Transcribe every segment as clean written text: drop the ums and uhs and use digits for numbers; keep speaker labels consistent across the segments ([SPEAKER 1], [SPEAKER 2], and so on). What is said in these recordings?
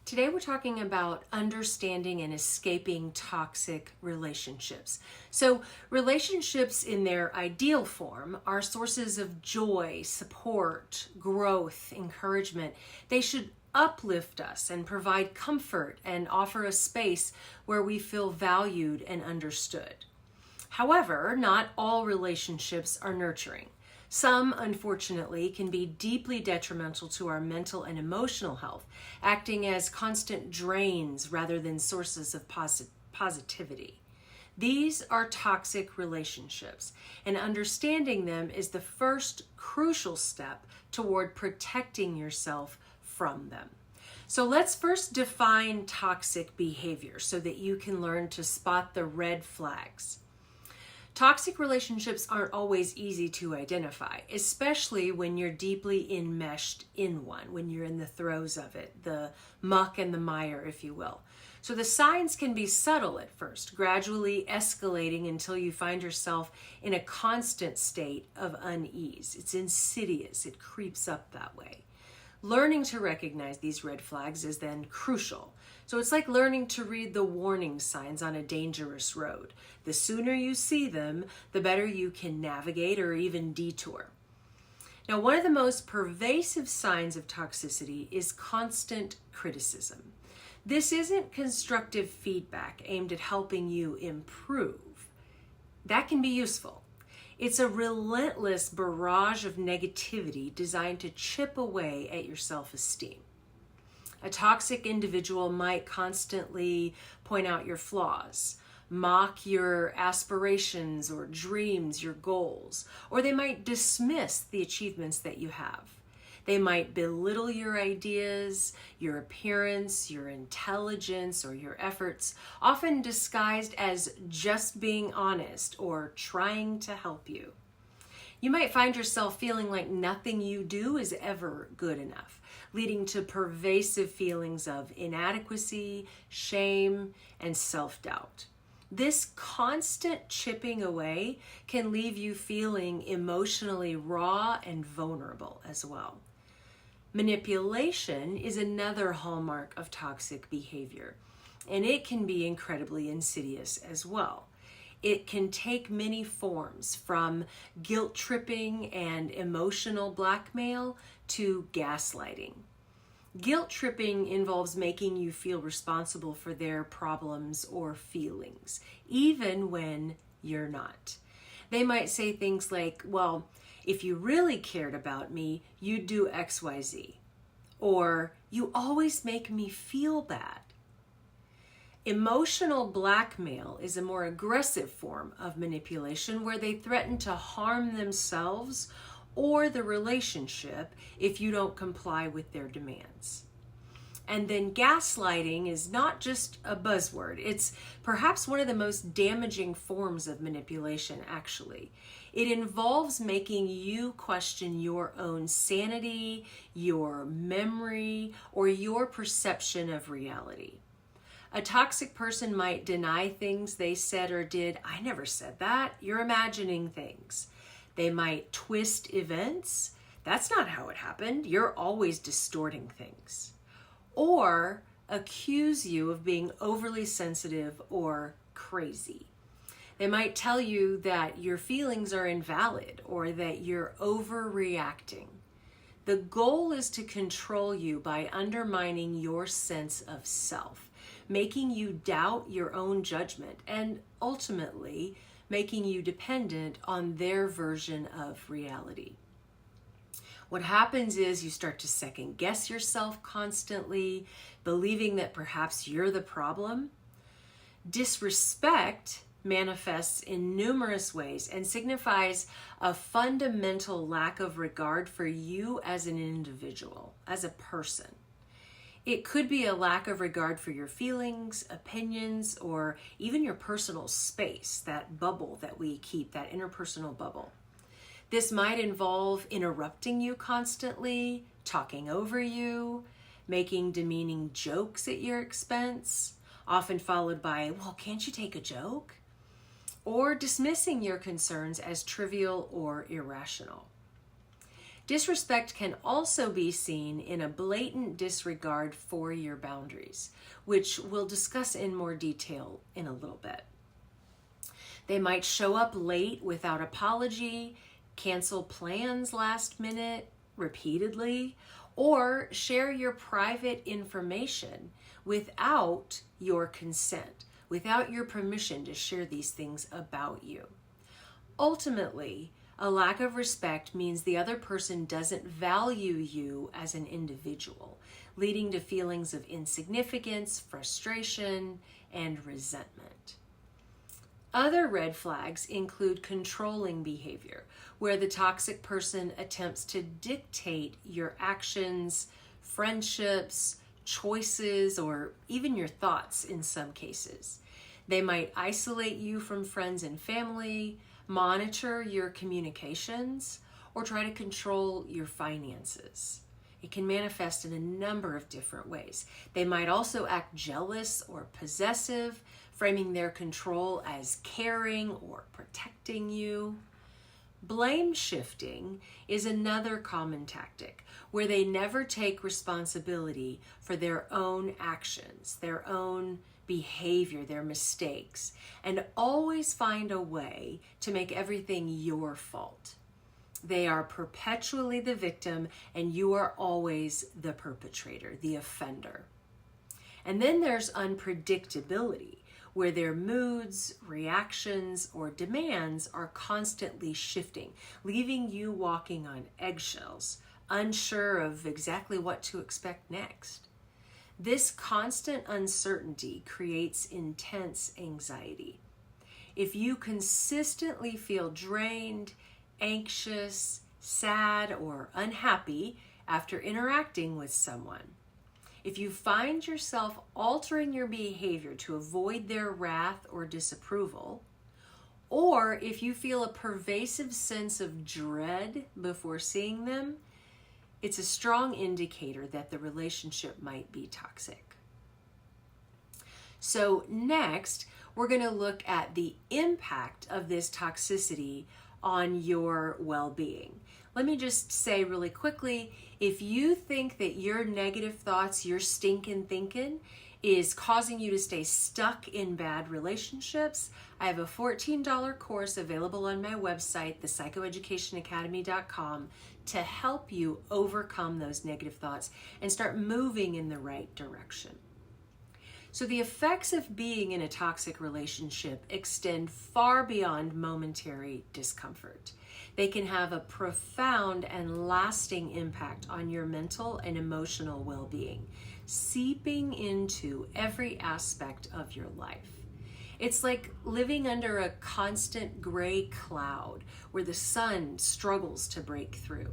[SPEAKER 1] Today we're talking about understanding and escaping toxic relationships. So relationships in their ideal form are sources of joy, support, growth, encouragement. They should uplift us and provide comfort and offer a space where we feel valued and understood. However, not all relationships are nurturing. Some, unfortunately, can be deeply detrimental to our mental and emotional health, acting as constant drains rather than sources of positivity. These are toxic relationships, and understanding them is the first crucial step toward protecting yourself from them. So let's first define toxic behavior so that you can learn to spot the red flags. Toxic relationships aren't always easy to identify, especially when you're deeply enmeshed in one, when you're in the throes of it, the muck and the mire, if you will. So the signs can be subtle at first, gradually escalating until you find yourself in a constant state of unease. It's insidious, it creeps up that way. Learning to recognize these red flags is then crucial. So it's like learning to read the warning signs on a dangerous road. The sooner you see them, the better you can navigate or even detour. Now, one of the most pervasive signs of toxicity is constant criticism. This isn't constructive feedback aimed at helping you improve. That can be useful. It's a relentless barrage of negativity designed to chip away at your self-esteem. A toxic individual might constantly point out your flaws, mock your aspirations or dreams, your goals, or they might dismiss the achievements that you have. They might belittle your ideas, your appearance, your intelligence, or your efforts, often disguised as just being honest or trying to help you. You might find yourself feeling like nothing you do is ever good enough, leading to pervasive feelings of inadequacy, shame, and self-doubt. This constant chipping away can leave you feeling emotionally raw and vulnerable as well. Manipulation is another hallmark of toxic behavior, and it can be incredibly insidious as well. It can take many forms, from guilt tripping and emotional blackmail to gaslighting. Guilt tripping involves making you feel responsible for their problems or feelings, even when you're not. They might say things like, well, if you really cared about me, you'd do XYZ. Or, you always make me feel bad. Emotional blackmail is a more aggressive form of manipulation where they threaten to harm themselves or the relationship if you don't comply with their demands. And then gaslighting is not just a buzzword. It's perhaps one of the most damaging forms of manipulation, actually. It involves making you question your own sanity, your memory, or your perception of reality. A toxic person might deny things they said or did. I never said that. You're imagining things. They might twist events. That's not how it happened. You're always distorting things. Or accuse you of being overly sensitive or crazy. They might tell you that your feelings are invalid or that you're overreacting. The goal is to control you by undermining your sense of self, making you doubt your own judgment, and ultimately making you dependent on their version of reality. What happens is you start to second guess yourself constantly, believing that perhaps you're the problem. Disrespect manifests in numerous ways and signifies a fundamental lack of regard for you as an individual, as a person. It could be a lack of regard for your feelings, opinions, or even your personal space, that bubble that we keep, that interpersonal bubble. This might involve interrupting you constantly, talking over you, making demeaning jokes at your expense, often followed by, well, can't you take a joke? Or dismissing your concerns as trivial or irrational. Disrespect can also be seen in a blatant disregard for your boundaries, which we'll discuss in more detail in a little bit. They might show up late without apology, cancel plans last minute repeatedly, or share your private information without your consent, without your permission to share these things about you. Ultimately, a lack of respect means the other person doesn't value you as an individual, leading to feelings of insignificance, frustration, and resentment. Other red flags include controlling behavior, where the toxic person attempts to dictate your actions, friendships, choices, or even your thoughts in some cases. They might isolate you from friends and family, monitor your communications, or try to control your finances. It can manifest in a number of different ways. They might also act jealous or possessive, framing their control as caring or protecting you. Blame shifting is another common tactic where they never take responsibility for their own actions, their own behavior, their mistakes, and always find a way to make everything your fault. They are perpetually the victim, and you are always the perpetrator, the offender. And then there's unpredictability, where their moods, reactions, or demands are constantly shifting, leaving you walking on eggshells, unsure of exactly what to expect next. This constant uncertainty creates intense anxiety. If you consistently feel drained, anxious, sad, or unhappy after interacting with someone, if you find yourself altering your behavior to avoid their wrath or disapproval, or if you feel a pervasive sense of dread before seeing them, it's a strong indicator that the relationship might be toxic. So next, we're going to look at the impact of this toxicity on your well-being. Let me just say really quickly, if you think that your negative thoughts, your stinking thinking, is causing you to stay stuck in bad relationships, I have a $14 course available on my website, thepsychoeducationacademy.com, to help you overcome those negative thoughts and start moving in the right direction. So the effects of being in a toxic relationship extend far beyond momentary discomfort. They can have a profound and lasting impact on your mental and emotional well-being, seeping into every aspect of your life. It's like living under a constant gray cloud where the sun struggles to break through.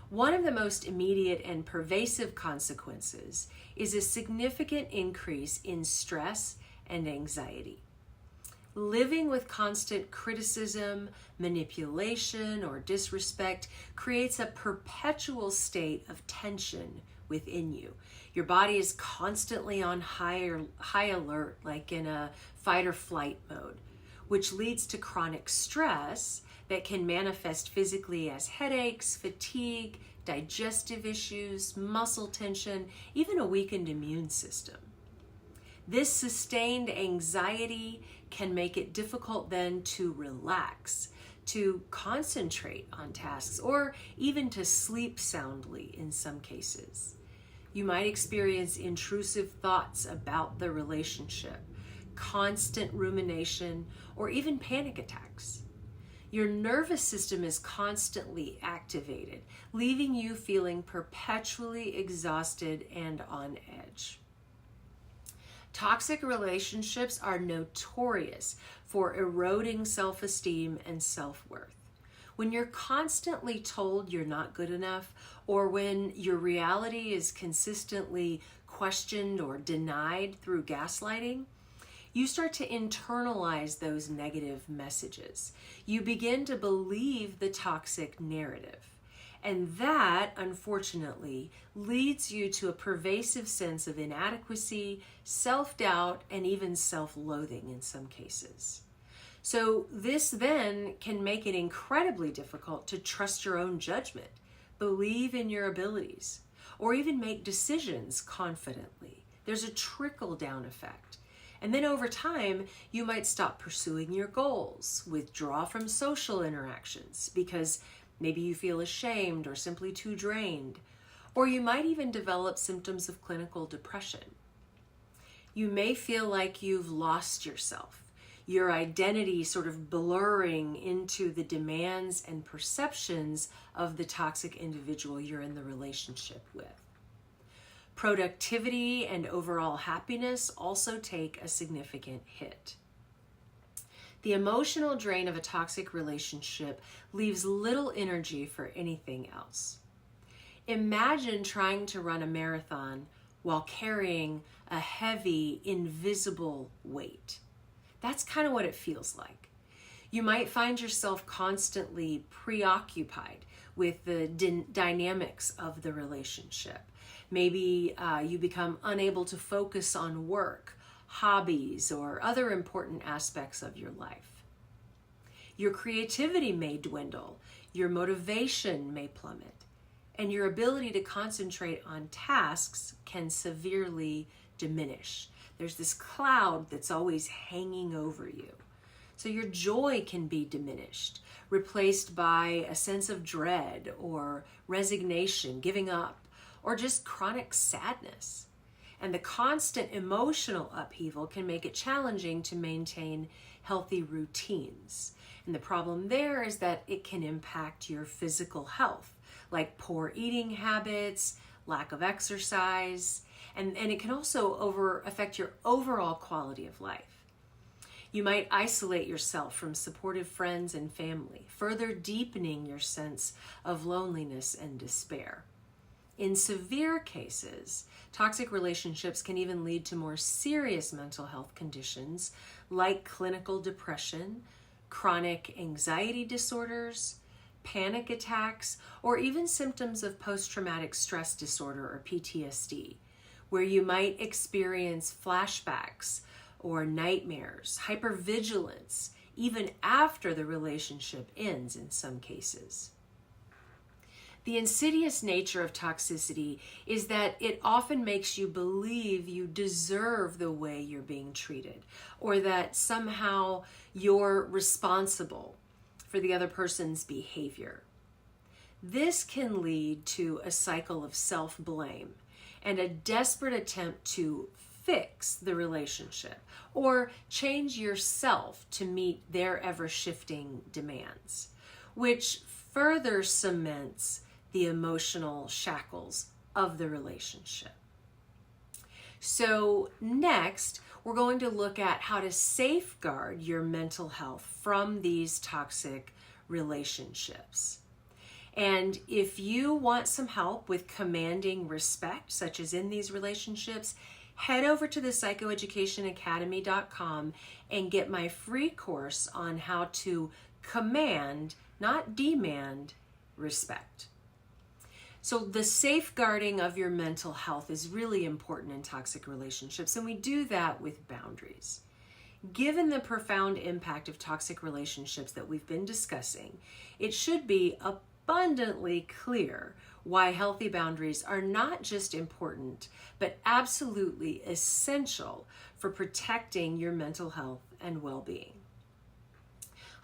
[SPEAKER 1] One of the most immediate and pervasive consequences is a significant increase in stress and anxiety. Living with constant criticism, manipulation, or disrespect creates a perpetual state of tension within you. Your body is constantly on high alert, like in a fight or flight mode, which leads to chronic stress that can manifest physically as headaches, fatigue, digestive issues, muscle tension, even a weakened immune system. This sustained anxiety can make it difficult then to relax, to concentrate on tasks, or even to sleep soundly in some cases. You might experience intrusive thoughts about the relationship, constant rumination, or even panic attacks. Your nervous system is constantly activated, leaving you feeling perpetually exhausted and on edge. Toxic relationships are notorious for eroding self-esteem and self-worth. When you're constantly told you're not good enough, or when your reality is consistently questioned or denied through gaslighting, you start to internalize those negative messages. You begin to believe the toxic narrative. And that, unfortunately, leads you to a pervasive sense of inadequacy, self-doubt, and even self-loathing in some cases. So this then can make it incredibly difficult to trust your own judgment, believe in your abilities, or even make decisions confidently. There's a trickle-down effect. And then over time, you might stop pursuing your goals, withdraw from social interactions because maybe you feel ashamed or simply too drained, or you might even develop symptoms of clinical depression. You may feel like you've lost yourself, your identity sort of blurring into the demands and perceptions of the toxic individual you're in the relationship with. Productivity and overall happiness also take a significant hit. The emotional drain of a toxic relationship leaves little energy for anything else. Imagine trying to run a marathon while carrying a heavy, invisible weight. That's kind of what it feels like. You might find yourself constantly preoccupied with the dynamics of the relationship. Maybe you become unable to focus on work, hobbies, or other important aspects of your life. Your creativity may dwindle, your motivation may plummet, and your ability to concentrate on tasks can severely diminish. There's this cloud that's always hanging over you. So your joy can be diminished, replaced by a sense of dread or resignation, giving up, or just chronic sadness. And the constant emotional upheaval can make it challenging to maintain healthy routines. And the problem there is that it can impact your physical health, like poor eating habits, lack of exercise, and it can also affect your overall quality of life. You might isolate yourself from supportive friends and family, further deepening your sense of loneliness and despair. In severe cases, toxic relationships can even lead to more serious mental health conditions like clinical depression, chronic anxiety disorders, panic attacks, or even symptoms of post-traumatic stress disorder or PTSD, where you might experience flashbacks or nightmares, hypervigilance, even after the relationship ends in some cases. The insidious nature of toxicity is that it often makes you believe you deserve the way you're being treated, or that somehow you're responsible for the other person's behavior. This can lead to a cycle of self-blame and a desperate attempt to fix the relationship or change yourself to meet their ever-shifting demands, which further cements the emotional shackles of the relationship. So next, we're going to look at how to safeguard your mental health from these toxic relationships. And if you want some help with commanding respect, such as in these relationships, head over to the psychoeducationacademy.com and get my free course on how to command, not demand, respect. So the safeguarding of your mental health is really important in toxic relationships, and we do that with boundaries. Given the profound impact of toxic relationships that we've been discussing, it should be abundantly clear why healthy boundaries are not just important, but absolutely essential for protecting your mental health and well-being.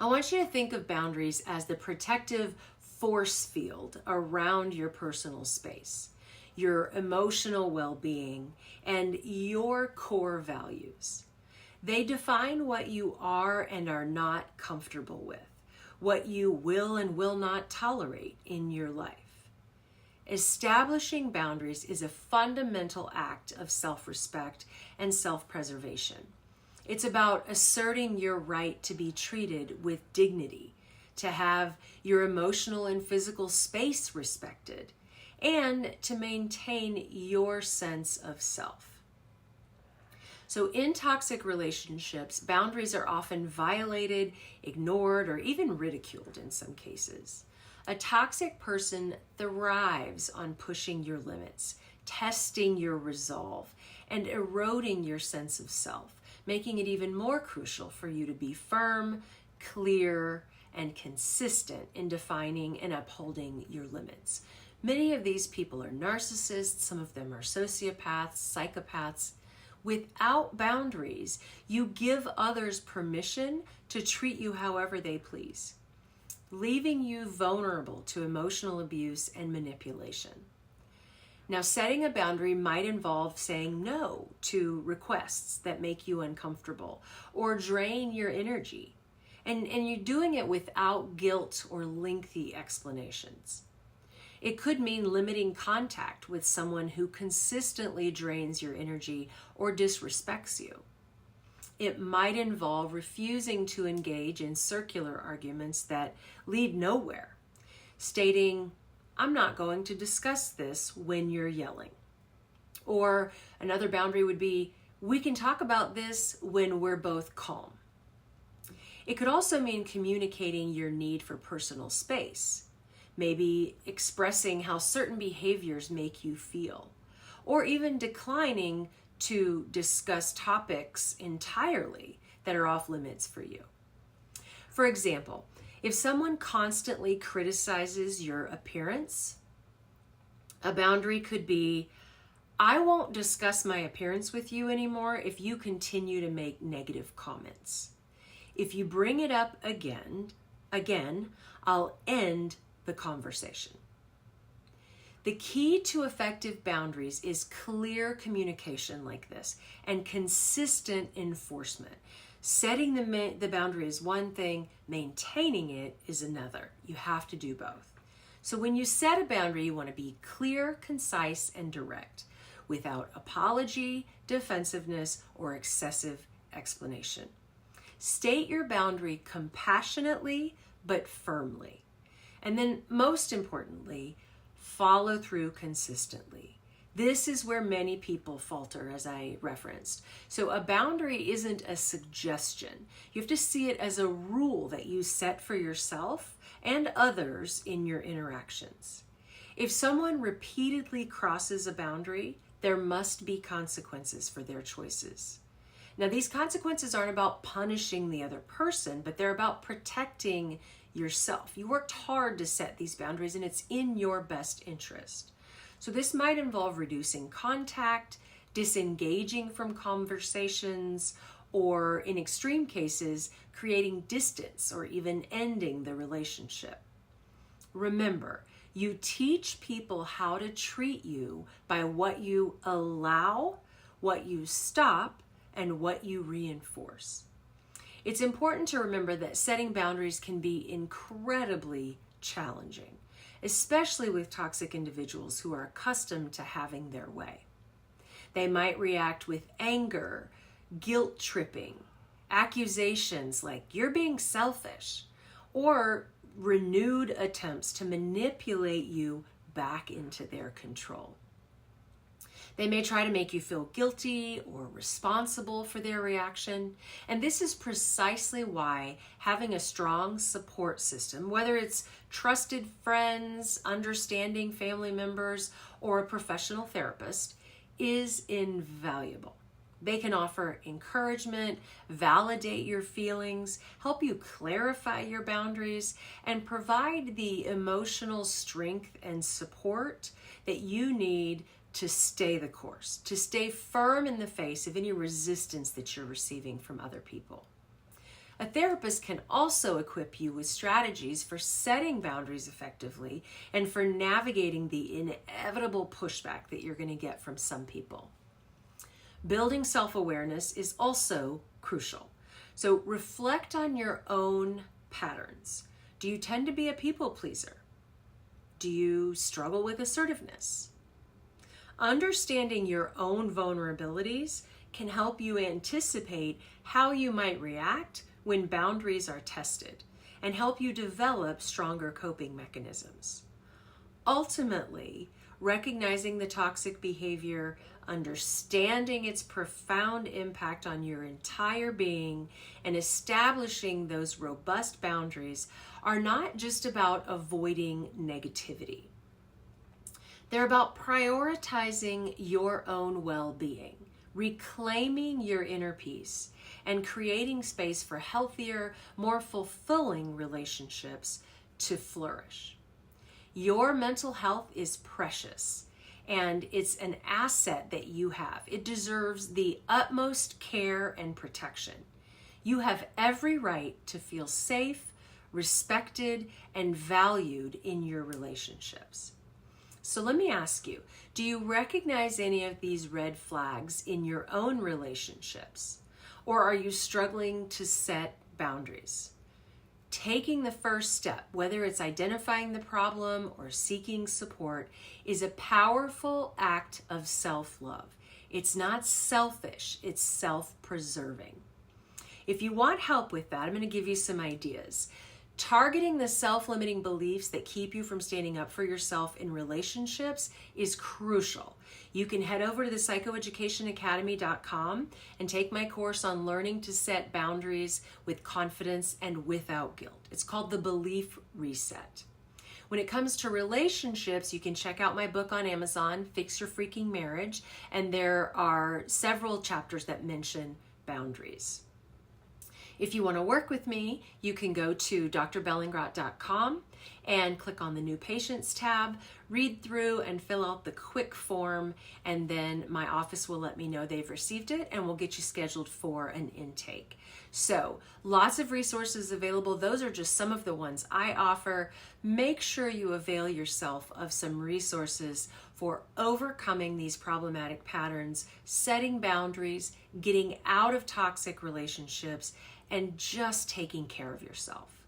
[SPEAKER 1] I want you to think of boundaries as the protective force field around your personal space, your emotional well-being, and your core values. They define what you are and are not comfortable with, what you will and will not tolerate in your life. Establishing boundaries is a fundamental act of self-respect and self-preservation. It's about asserting your right to be treated with dignity, to have your emotional and physical space respected, and to maintain your sense of self. So in toxic relationships, boundaries are often violated, ignored, or even ridiculed in some cases. A toxic person thrives on pushing your limits, testing your resolve, and eroding your sense of self, making it even more crucial for you to be firm, clear, and consistent in defining and upholding your limits. Many of these people are narcissists, some of them are sociopaths, psychopaths. Without boundaries, you give others permission to treat you however they please, leaving you vulnerable to emotional abuse and manipulation. Now, setting a boundary might involve saying no to requests that make you uncomfortable or drain your energy. And you're doing it without guilt or lengthy explanations. It could mean limiting contact with someone who consistently drains your energy or disrespects you. It might involve refusing to engage in circular arguments that lead nowhere, stating, "I'm not going to discuss this when you're yelling." Or another boundary would be, "We can talk about this when we're both calm." It could also mean communicating your need for personal space, maybe expressing how certain behaviors make you feel, or even declining to discuss topics entirely that are off limits for you. For example, if someone constantly criticizes your appearance, a boundary could be, "I won't discuss my appearance with you anymore if you continue to make negative comments. If you bring it up again, I'll end the conversation." The key to effective boundaries is clear communication like this and consistent enforcement. Setting the boundary is one thing, maintaining it is another. You have to do both. So when you set a boundary, you want to be clear, concise, and direct, without apology, defensiveness, or excessive explanation. State your boundary compassionately but firmly. And then, most importantly, follow through consistently. This is where many people falter, as I referenced. So a boundary isn't a suggestion. You have to see it as a rule that you set for yourself and others in your interactions. If someone repeatedly crosses a boundary, there must be consequences for their choices. Now, these consequences aren't about punishing the other person, but they're about protecting yourself. You worked hard to set these boundaries, and it's in your best interest. So this might involve reducing contact, disengaging from conversations, or in extreme cases, creating distance or even ending the relationship. Remember, you teach people how to treat you by what you allow, what you stop, and what you reinforce. It's important to remember that setting boundaries can be incredibly challenging, especially with toxic individuals who are accustomed to having their way. They might react with anger, guilt tripping, accusations like "you're being selfish," or renewed attempts to manipulate you back into their control. They may try to make you feel guilty or responsible for their reaction. And this is precisely why having a strong support system, whether it's trusted friends, understanding family members, or a professional therapist, is invaluable. They can offer encouragement, validate your feelings, help you clarify your boundaries, and provide the emotional strength and support that you need to stay the course, to stay firm in the face of any resistance that you're receiving from other people. A therapist can also equip you with strategies for setting boundaries effectively and for navigating the inevitable pushback that you're going to get from some people. Building self-awareness is also crucial. So reflect on your own patterns. Do you tend to be a people pleaser? Do you struggle with assertiveness? Understanding your own vulnerabilities can help you anticipate how you might react when boundaries are tested and help you develop stronger coping mechanisms. Ultimately, recognizing the toxic behavior, understanding its profound impact on your entire being, and establishing those robust boundaries are not just about avoiding negativity. They're about prioritizing your own well-being, reclaiming your inner peace, and creating space for healthier, more fulfilling relationships to flourish. Your mental health is precious, and it's an asset that you have. It deserves the utmost care and protection. You have every right to feel safe, respected, and valued in your relationships. So let me ask you, do you recognize any of these red flags in your own relationships? Or are you struggling to set boundaries? Taking the first step, whether it's identifying the problem or seeking support, is a powerful act of self-love. It's not selfish, it's self-preserving. If you want help with that, I'm going to give you some ideas. Targeting the self-limiting beliefs that keep you from standing up for yourself in relationships is crucial. You can head over to the psychoeducationacademy.com and take my course on learning to set boundaries with confidence and without guilt. It's called the Belief Reset. When it comes to relationships, you can check out my book on Amazon, Fix Your Freaking Marriage, and there are several chapters that mention boundaries. If you want to work with me, you can go to drbellingrot.com and click on the New Patients tab, read through and fill out the quick form, and then my office will let me know they've received it and we'll get you scheduled for an intake. So, lots of resources available. Those are just some of the ones I offer. Make sure you avail yourself of some resources for overcoming these problematic patterns, setting boundaries, getting out of toxic relationships, and just taking care of yourself.